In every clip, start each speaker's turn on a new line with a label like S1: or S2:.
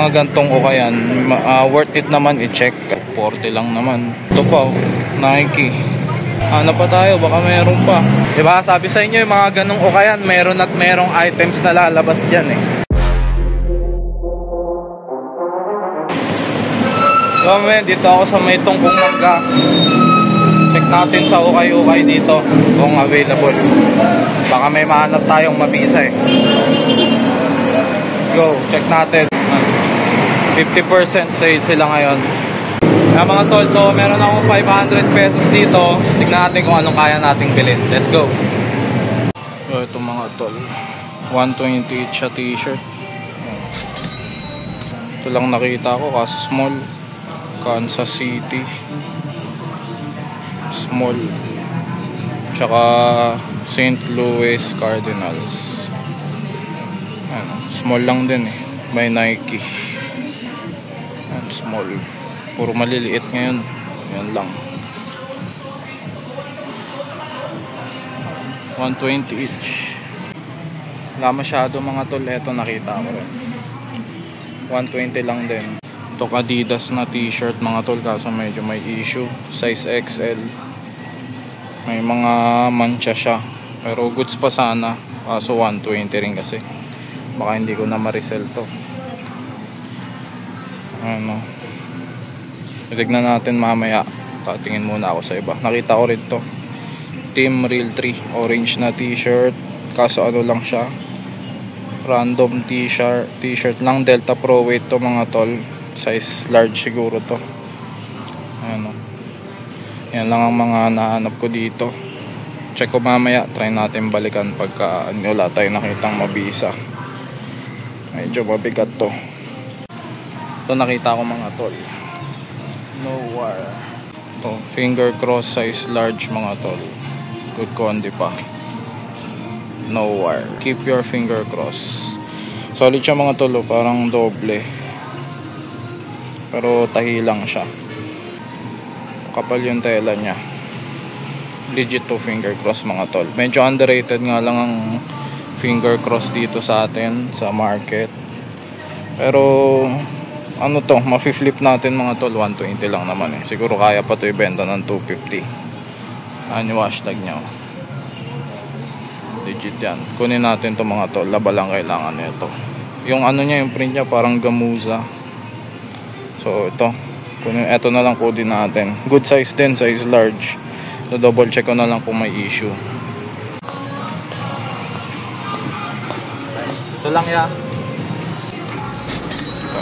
S1: mga gantong ukayan, worth it naman i-check. 40 lang naman. Ito pa, oh, Nike. Ano pa tayo? Baka meron pa. Diba, sabi sa inyo yung mga ganong ukayan, meron at merong items na lalabas dyan eh. So man, dito ako sa may Tungkong Mangga. Check natin sa ukay-ukay dito kung available. Baka may mahanap tayong mabisa eh. Go, check natin. 50% sale sila ngayon. Kaya mga tol, so meron akong 500 pesos dito. Tignan natin kung anong kaya nating bilhin. Let's go. So ito mga tol, 120 each sa t-shirt. Ito lang nakita ko kasi small. Kansas City small, tsaka St. Louis Cardinals. Ano, small lang din eh, may Nike. Ano, small, puro maliliit ngayon. Yan lang, 120 each. Wala masyado mga tol. Eto nakita ko rin, 120 lang din. Ito Adidas na t-shirt mga tol, kaso medyo may issue. Size XL. May mga mancha siya. Pero goods pa sana. Kaso 120 rin kasi. Baka hindi ko na ma-resell to. Ano. Tignan natin mamaya. Tatingin muna ako sa iba. Nakita ko rin to. Team Real 3. Orange na t-shirt. Kaso ano lang siya. Random t-shirt lang. Delta Pro weight to mga tol. Size large siguro to. Ano. Yan lang ang mga nahanap ko dito. Check ko mamaya. Try natin balikan pagka wala tayo nakitang mabisa. Medyo mabigat to. Ito nakita ko mga tol. Nowhere. Ito, finger cross size large mga tol. Good kondi pa. Nowhere. Keep your finger cross. Solid siya mga tol. Parang doble. Pero tahi lang siya. Kapal yung tela niya. Legit to finger cross mga tol. Medyo underrated nga lang ang finger cross dito sa atin sa market. Pero ano to, mafi-flip natin mga tol. 120 lang naman eh. Siguro kaya pa to ibenta ng 250. Ano yung hashtag niya, oh. Legit yan. Kunin natin to mga tol. Laba lang kailangan nito. Yung ano niya, yung print niya parang gamuza. So ito, ito na lang kunin natin. Good size din, size large. So double check ko na lang kung may issue. Ito lang ya. Ito.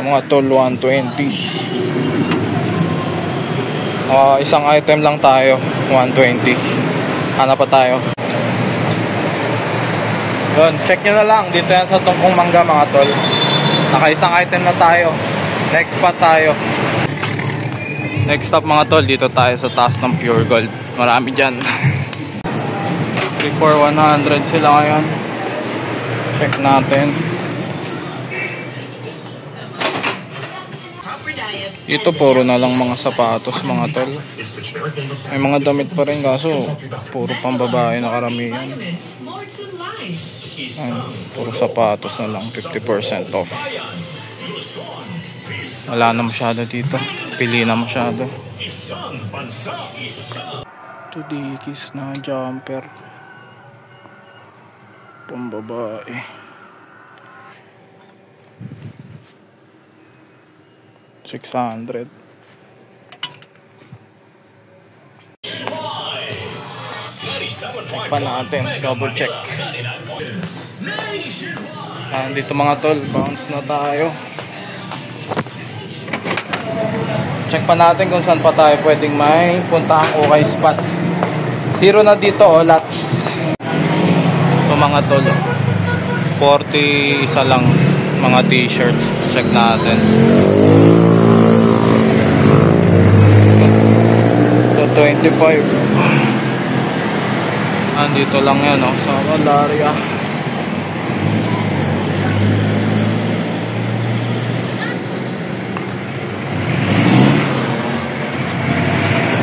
S1: Ang mga tol, 120. Isang item lang tayo, 120. Hanap pa tayo. Yun, check nyo na lang. Dito yan sa Tungkong Mangga mga tol. Naka-isang item na tayo. Next spot tayo. Next stop mga tol, dito tayo sa taas ng Pure Gold. Marami dyan. 3-4-100 sila ngayon. Check natin. Ito puro na lang mga sapatos mga tol. May mga damit pa rin kaso puro pang babae na karamihan. Ay, puro sapatos na lang, 50% off. Wala na masyado dito. Pili na masyado. Ito Dickies na jumper. Pambabae. $600. Check pa natin. Double check. Dito mga tol, bounce na tayo. Check pa natin kung saan pa tayo pwedeng may puntahang okay spot. Zero na dito, lots. Ito mga tol, 40 isa lang mga t-shirts. Check natin. Ito 25. Andito lang yan, oh, sa Malaria.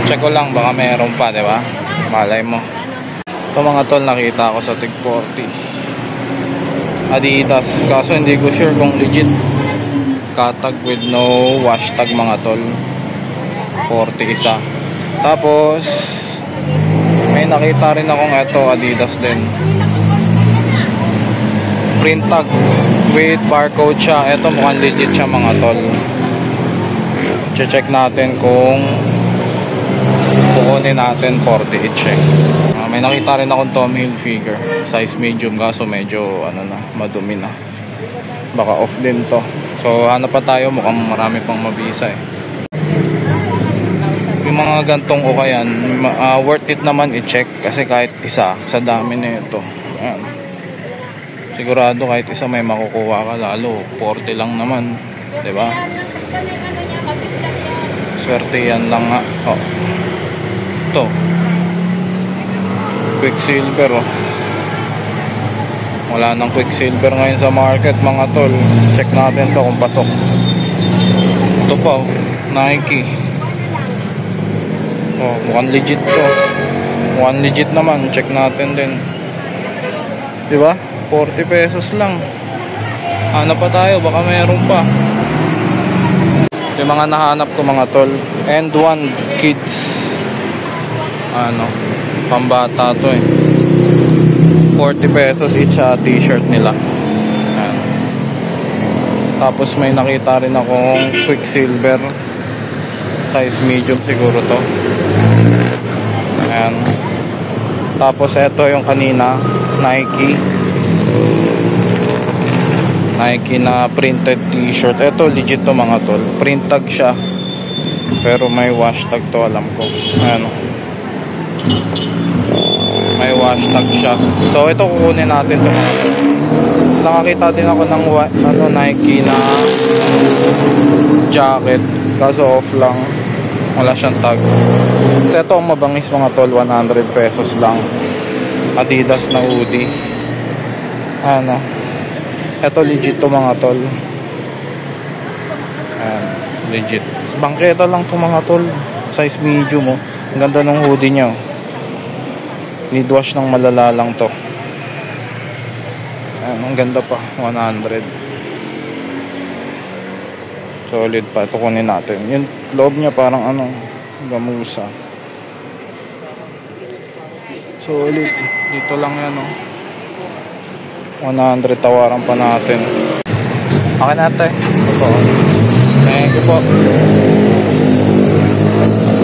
S1: Check ko lang, baka meron pa, di ba? Malay mo. Ito mga tol, nakita ko sa Tig 40. Adidas. Kaso hindi ko sure kung legit. Katag with no wash tag mga tol. 40 isa. Tapos may nakita rin akong ito, Adidas din. Print tag with barcode siya. Ito mukhang legit siya mga tol. Check natin kung kukunin natin 40 each. May nakita rin akong Tommy Hilfiger size medium, kaso medyo ano na, madumi na. Baka off din to. So hanap pa tayo, mukhang marami pang mabisa eh. Yung mga gantong ukayan, worth it naman i-check kasi kahit isa sa dami na ito. Ayan. Sigurado kahit isa may makukuha ka, lalo 40 lang naman, 'di ba? Swerte yan lang nga. Oh. Ito. Quicksilver oh. Wala nang Quicksilver ngayon sa market mga tol. Check natin to kung pasok. Ito pa oh. Nike. Oh, mukhang legit to. Mukhang legit naman. Check natin din. Diba? 40 pesos lang. Hanap pa tayo, baka mayroon pa. Yung mga nahanap ko mga tol, and one kids, ano, pambata to eh. 40 pesos each sa t-shirt nila. Ayan. Tapos may nakita rin akong Quicksilver, size medium siguro to. Ayan. Tapos ito yung kanina, Nike na printed t-shirt. Ito legit to mga tol. Print tag siya. Pero may wash tag to, alam ko. Ayan. May wash tag siya. So ito kukunin natin to mga tol. Nakakita din ako ng Nike na jacket. Kaso off lang. Wala siyang tag. So ito ang mabangis mga tol. 100 pesos lang. Adidas na hoodie. Ano. Ito legit to mga tol. Ayan, legit. Bangketa lang to mga tol. Size medium oh. Ang ganda ng hoodie niya oh. Need wash ng malala lang to. Ayan, ang ganda pa. 100. Solid pa. Ito kunin natin. Yung loob niya parang ano, gamusa. Solid. Dito lang yan oh. 100, tawaran pa natin. Okay natin. Thank you po.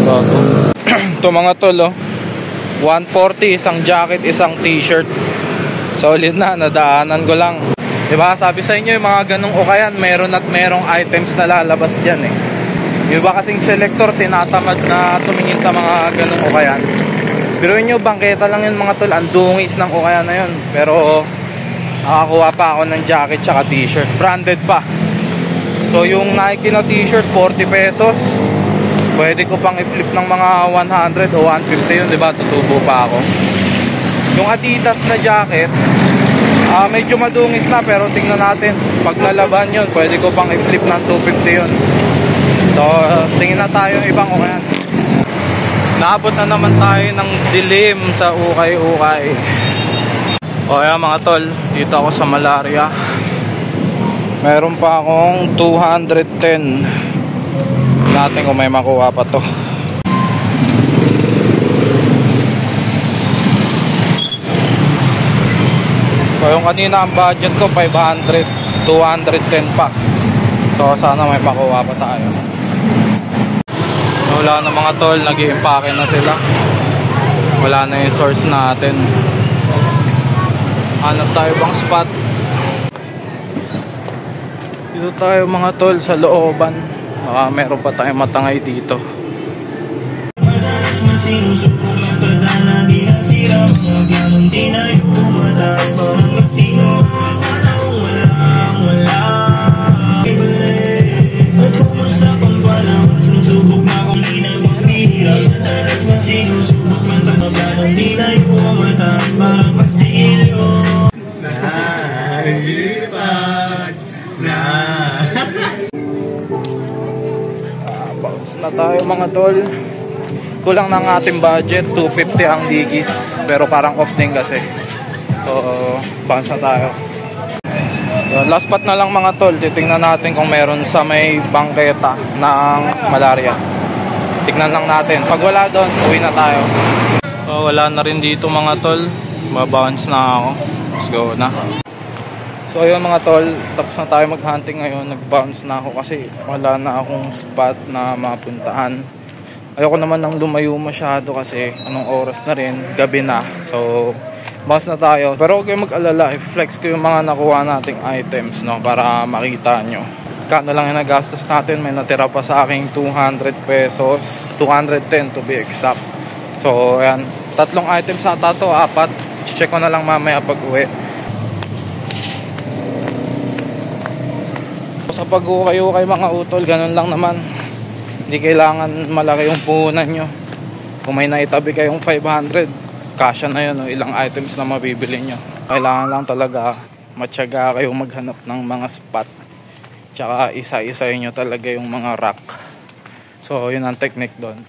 S1: Bago. Ito mga tol oh. 140 isang jacket, isang t-shirt. Solid na, nadaanan ko lang. Diba sabi sa inyo yung mga ganong ukayan, meron at merong items na lalabas dyan eh. Yung iba kasing selector tinatamad na tumingin sa mga ganong ukayan. Pero yun yung bangketa lang yun mga tol. Ang dungis ng ukayan na yun. Pero nakakuha pa ako ng jacket tsaka t-shirt. Branded pa. So yung Nike na t-shirt 40 pesos. Pwede ko pang i-flip ng mga 100 o 150 yun, diba? Tutubo pa ako. Yung Adidas na jacket, medyo madungis na, pero tingnan natin. Pag lalaban yun, pwede ko pang i-flip ng 250 yun. So tingin na tayo yung ibang ukayan. Naabot na naman tayo ng dilim sa ukay-ukay. O kaya mga tol, dito ako sa Malaria. Meron pa akong 210. Natin kung may makuha pa to. So yung kanina ang budget ko 500, 210 pa. So sana may makuha pa tayo. Wala na mga tol, nag-i-impake na sila. Wala na yung source natin. Hanap tayo bang spot? Dito tayo mga tol sa looban. Meron pa tayong matangay dito. Na tayo mga tol. Kulang ng ating budget, 250 ang Dickies, pero parang off din kasi. So bounce na tayo. Yun, last spot na lang mga tol, titingnan natin kung meron sa may bangketa ng malaria. Tignan lang natin. Pag wala doon, uwi na tayo. So, wala na rin dito mga tol. Mabounce na ako. Let's go na. So ayun mga tol, tapos na tayo mag-hunting ngayon. Nag-bounce na ako kasi wala na akong spot na mapuntahan. Ayoko naman nang lumayo masyado kasi anong oras na rin, gabi na. So bounce na tayo. Pero huwag kayong mag-alala, i-flex ko yung mga nakuha nating items, no, para makita nyo. Kano lang yung nagastos natin, may natira pa sa aking 200 pesos, 210 to be exact. So ayan, tatlong items na to, 4. Check ko na lang mamaya pag uwi. Sa pag-ukay-ukay mga utol, ganun lang naman. Hindi kailangan malaki yung puhunan nyo. Kung may naitabi kayong 500, kasya na yun, ilang items na mabibili nyo. Kailangan lang talaga matyaga kayong maghanap ng mga spot. Tsaka isa-isayin nyo talaga yung mga rack. So yun ang technique doon.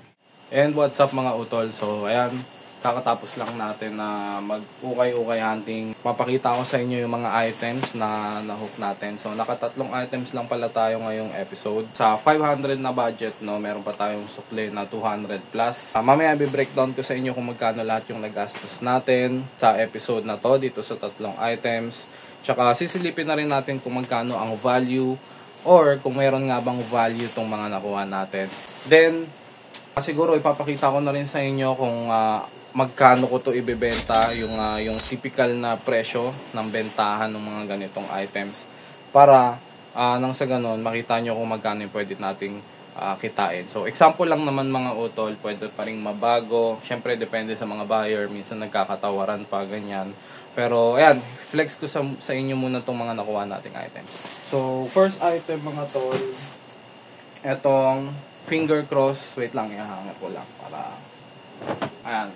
S1: And what's up mga utol? So ayan, kakatapos lang natin na mag-ukay-ukay hunting. Papakita ko sa inyo yung mga items na nahook natin. So nakatatlong items lang pala tayo ngayong episode. Sa 500 na budget, no, meron pa tayong sukli na 200 plus. Mamaya i-breakdown ko sa inyo kung magkano lahat yung nagastos natin sa episode na to dito sa tatlong items. Tsaka sisilipin na rin natin kung magkano ang value or kung meron nga bang value tong mga nakuha natin. Then siguro ipapakita ko na rin sa inyo kung magkano ko to ibebenta, yung typical na presyo ng bentahan ng mga ganitong items para nang sa ganun makita nyo kung magkano yung pwede nating kitain. So example lang naman mga utol, pwede pa ring mabago, syempre depende sa mga buyer, minsan nagkakatawaran pa ganyan. Pero ayan, flex ko sa inyo muna tong mga nakuha nating items. So first item mga tol, etong finger cross, wait lang, ihahanga ko lang para ayan.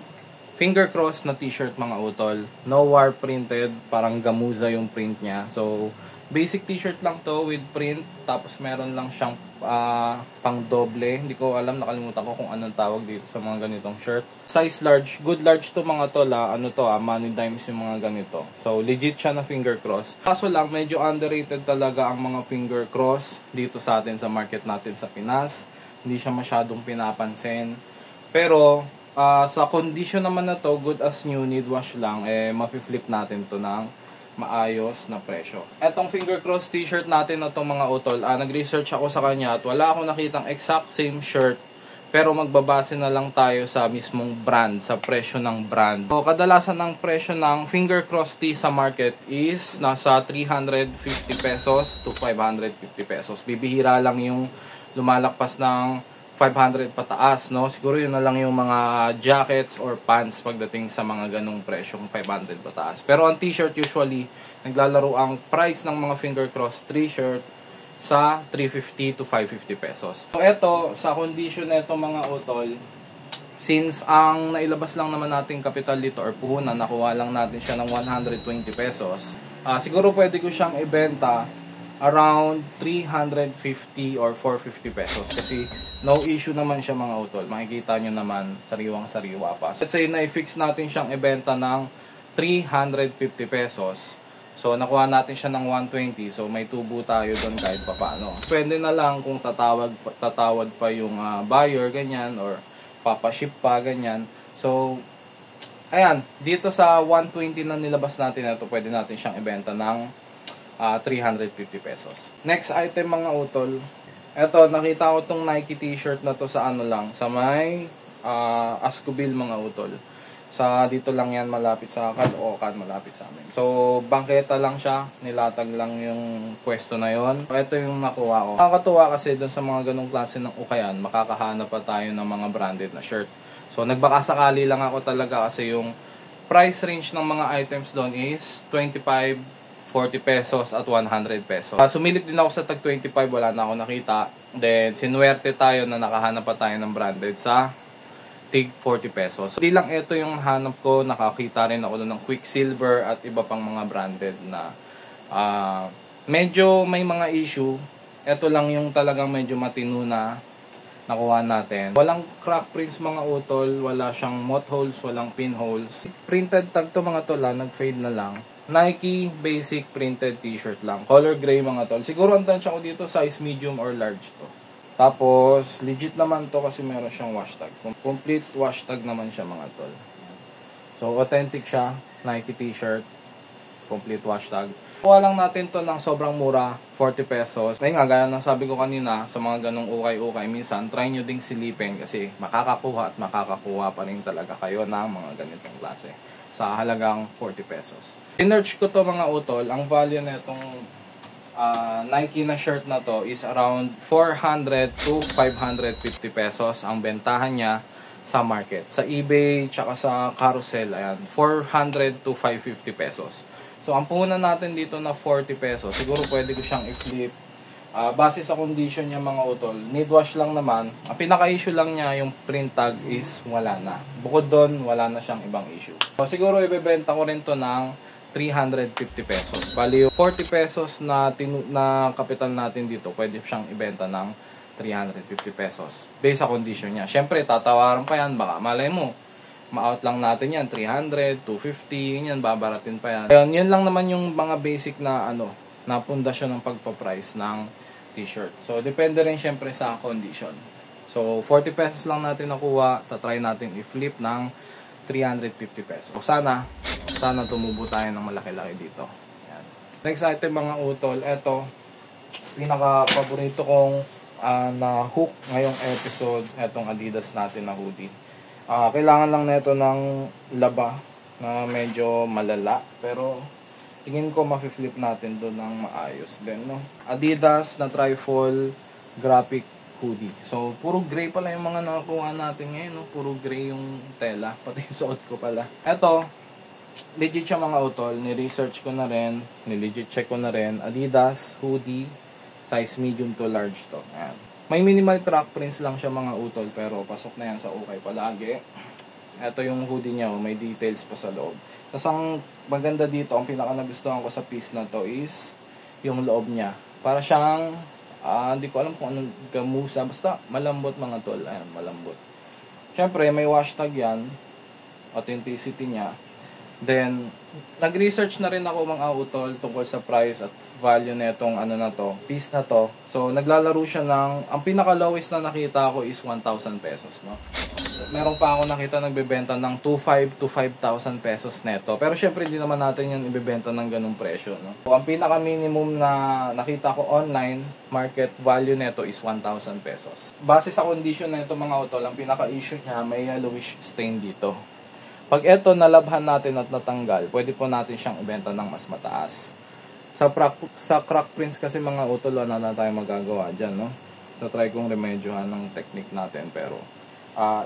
S1: Finger cross na t-shirt mga utol. No war printed. Parang gamuza yung print niya. So, basic t-shirt lang to with print. Tapos meron lang siyang pang doble. Hindi ko alam, nakalimutan ko kung anong tawag dito sa mga ganitong shirt. Size large. Good large to mga tol. Ano to, money dimes yung mga ganito. So, legit siya na finger cross. Kaso lang, medyo underrated talaga ang mga finger cross dito sa atin sa market natin sa Pinas. Hindi siya masyadong pinapansin. Pero sa condition naman na to, good as new, need wash lang, mapi-flip natin to ng maayos na presyo. Etong finger cross t-shirt natin na to mga utol, nag-research ako sa kanya at wala akong nakitang exact same shirt, pero magbabase na lang tayo sa mismong brand, sa presyo ng brand. So, kadalasan ng presyo ng finger cross tee sa market is nasa 350 pesos to 550 pesos. Bibihira lang yung lumalakpas ng 500 pataas, no? Siguro yun na lang yung mga jackets or pants pagdating sa mga ganong presyong 500 pataas. Pero ang t-shirt usually, naglalaro ang price ng mga finger cross t-shirt sa 350 to 550 pesos. So eto, sa condition na ito mga utol, since ang nailabas lang naman natin capital dito or puhunan, nakuha lang natin siya ng 120 pesos, siguro pwede ko siyang ibenta around 350 or 450 pesos kasi no issue naman siya mga utol. Makikita nyo naman sariwang-sariwa pa. Let's say na i-fix natin siyang ibenta ng 350 pesos. So nakuha natin siya ng 120. So may tubo tayo doon kahit papaano. Pwede na lang kung tatawad pa yung buyer ganyan or papaship pa ganyan. So ayan, dito sa 120 na nilabas natin ito, pwede natin siyang ibenta ng 350 pesos. Next item mga utol. Eto, nakita ko tong Nike t-shirt na to sa ano lang, sa may Ascobil mga utol. Sa dito lang yan, malapit sa Caloocan, malapit sa amin. So, bangketa lang siya, nilatag lang yung pwesto na yon. Ito yung nakuha ko. Nakakatuwa kasi doon sa mga ganong klase ng ukayan, makakahanap pa tayo ng mga branded na shirt. So, nagbakasakali lang ako talaga kasi yung price range ng mga items doon is 25, 40 pesos at 100 pesos. Sumilip din ako sa tag 25, wala na ako nakita. Then, sinuwerte tayo na nakahanap pa tayo ng branded sa tig 40 pesos. Hindi lang ito yung hanap ko, nakakita rin ako ng Quicksilver at iba pang mga branded na medyo may mga issue. Ito lang yung talagang medyo matino na nakuha natin. Walang crack prints mga utol, wala siyang moth holes, walang pinholes. Printed tag to mga tol, nag-fade na lang. Nike basic printed t-shirt lang. Color gray mga tol. Siguro ang tansya ko dito size medium or large to. Tapos legit naman to kasi meron siyang wash tag. Complete wash tag naman siya mga tol. So authentic siya. Nike t-shirt. Complete wash tag. Kuha lang natin to ng sobrang mura, 40 pesos. Ngayon nga, gaya ng sabi ko kanina, sa mga ganong ukay-ukay, minsan, try nyo ding silipin kasi makakakuha at makakakuha pa rin talaga kayo ng mga ganitong klase sa halagang 40 pesos. Sinerch ko to mga utol, ang value na itong Nike na shirt na to is around 400 to 550 pesos ang bentahan niya sa market. Sa eBay, tsaka sa carousel, ayan, 400 to 550 pesos. So, ang puhunan natin dito na 40 pesos, siguro pwede ko siyang i-flip. Base sa condition niya mga utol, need wash lang naman. Ang pinaka-issue lang niya, yung print tag is wala na. Bukod doon, wala na siyang ibang issue. So, siguro ibebenta ko rin to ng 350 pesos. Bali, 40 pesos na kapital natin dito, pwede siyang ibenta ng 350 pesos. Based sa condition niya. Siyempre, tatawaran pa yan, baka malay mo. Ma-out lang natin yan, 300, 250, yan, babaratin pa yan. Ayun, yun lang naman yung mga basic na, na pundasyon ng pagpa-price ng t-shirt. So, depende rin syempre sa condition. So, 40 pesos lang natin nakuha, tatry natin i-flip ng 350 pesos. So, sana tumubo tayo ng malaki-laki dito. Yan. Next item mga utol, eto, pinaka-paborito kong na hook ngayong episode, etong Adidas natin na hoodie. Kailangan lang nito ng laba na medyo malala, pero tingin ko ma-flip natin doon ng maayos din, no? Adidas na Trifle graphic hoodie. So, puro gray pala yung mga nakakuha natin ngayon, no? Puro gray yung tela, pati yung suot ko pala. Eto, legit siya mga utol, ni-research ko na rin, ni-legit check ko na rin. Adidas hoodie, size medium to large to. Ayan. May minimal crack prints lang siya mga utol, pero pasok na yan sa ukay palagi. Ito yung hoodie niya, may details pa sa loob. Tapos ang maganda dito, ang pinaka nagustuhan ko sa piece na to is yung loob niya. Para siyang, hindi ko alam kung anong gamusa, basta malambot mga tol. Ayan, malambot. Siyempre, may wash tag yan, authenticity niya. Then, nag-research na rin ako mga utol tungkol sa price at value na itong na to, piece na to. So, naglalaro siya ng, ang pinaka-lowest na nakita ko is 1,000 pesos, no? Meron pa ako nakita nagbebenta ng 2,500 to 5,000 pesos neto. Pero syempre, hindi naman natin yan ibebenta ng ganung presyo, no? So, ang pinaka-minimum na nakita ko online, market value neto is 1,000 pesos. Base sa condition na ito mga utol, ang pinaka-issue niya, may yellowish stain dito. Pag ito nalabhan natin at natanggal, pwede po natin siyang ibenta ng mas mataas. Sa crack prints kasi mga utol, wala na tayo magagawa dyan, no? So, try kong remedyohan ng technique natin, pero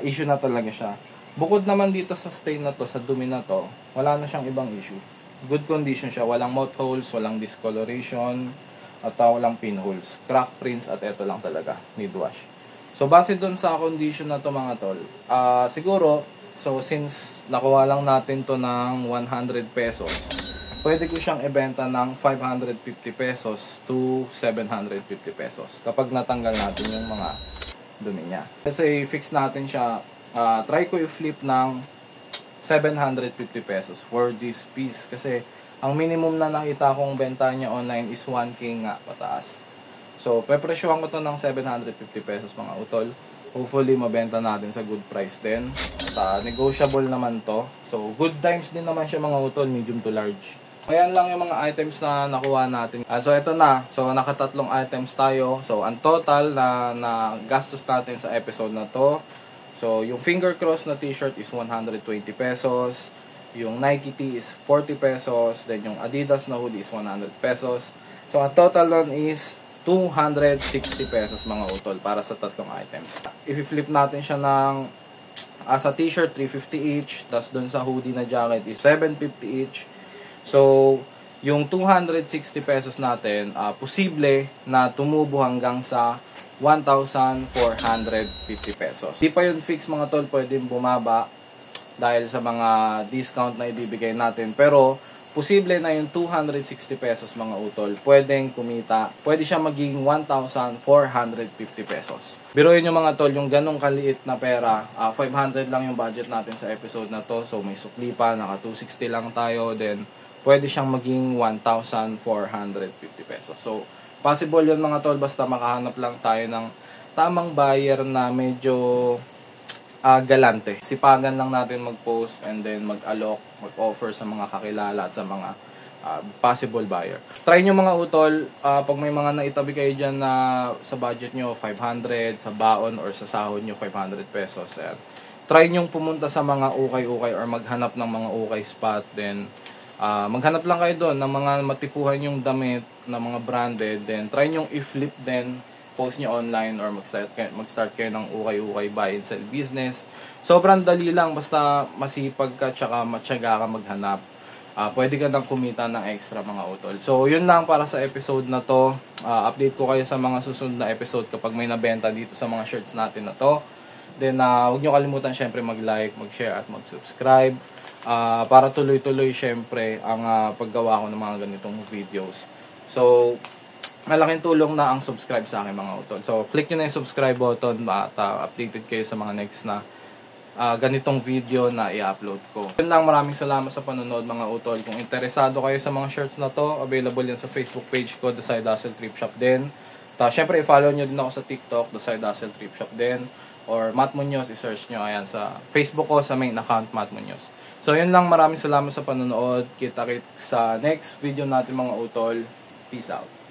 S1: issue na talaga siya. Bukod naman dito sa stain na to, sa dumi na to, wala na siyang ibang issue. Good condition siya, walang mouth holes, walang discoloration, at walang pinholes. Crack prints at ito lang talaga, need wash. So, base dun sa condition na to mga tol, siguro, so since nakuha lang natin to ng 100 pesos, pwede ko siyang ibenta ng 550 pesos to 750 pesos kapag natanggal natin yung mga dumi niya. Kasi fix natin siya, try ko i-flip ng 750 pesos for this piece kasi ang minimum na nakita kong benta niya online is 1K nga pataas. So, pepresyohan ko to ng 750 pesos mga utol. Hopefully, mabenta natin sa good price din. At negotiable naman to. So, good times din naman siya mga utol, medium to large. Ayan lang yung mga items na nakuha natin. So, ito na. So, nakatatlong items tayo. So, ang total na gastos natin sa episode na to. So, yung finger cross na t-shirt is 120 pesos. Yung Nike tee is 40 pesos. Then, yung Adidas na hoodie is 100 pesos. So, ang total nun is 260 pesos mga utol para sa tatlong items. I-flip natin siya ng sa t-shirt 350 each, tapos dun sa hoodie na jacket is 750 each. So, yung 260 pesos natin, posible na tumubo hanggang sa 1,450 pesos. Di pa yun fix mga tol, pwedeng bumaba dahil sa mga discount na ibibigay natin. Pero, posible na yung 260 pesos mga utol, pwedeng kumita, pwede siya maging 1,450 pesos. Biruin yung mga tol, yung ganong kaliit na pera, 500 lang yung budget natin sa episode na to, so may sukli pa, naka 260 lang tayo, then pwede siyang maging 1,450 pesos. So, possible yun mga tol, basta makahanap lang tayo ng tamang buyer na medyo galante. Sipagan lang natin mag-post and then mag-alok, mag-offer sa mga kakilala at sa mga possible buyer. Try nyo mga utol, pag may mga naitabi kayo dyan na sa budget nyo 500, sa baon or sa sahod nyo 500 pesos. Try nyo pumunta sa mga ukay-ukay or maghanap ng mga ukay spot. Then, maghanap lang kayo doon ng mga matipuhan yung damit na mga branded. Then, try nyo i-flip din, post nyo online or mag-start kayo ng ukay-ukay buy and sell business. Sobrang dali lang, basta masipag ka tsaka matyaga ka maghanap. Pwede ka nang kumita ng extra mga utol. So, yun lang para sa episode na to. Update ko kayo sa mga susunod na episode kapag may nabenta dito sa mga shirts natin na to. Then, huwag nyo kalimutan syempre mag-like, mag-share at mag-subscribe. Para tuloy-tuloy syempre ang paggawa ko ng mga ganitong videos. So, malaking tulong na ang subscribe sa akin mga utol. So, click nyo na yung subscribe button at updated kayo sa mga next na ganitong video na i-upload ko. Yun lang, maraming salamat sa panonood mga utol. Kung interesado kayo sa mga shirts na to, available yan sa Facebook page ko, The Side Hustle Thrift Shop din. Siyempre, i-follow nyo din ako sa TikTok, The Side Hustle Thrift Shop din. Or Matt Munoz, i-search nyo ayan sa Facebook ko, sa main account Matt Munoz. So yun lang, maraming salamat sa panonood. Kita-kits sa next video natin mga utol. Peace out.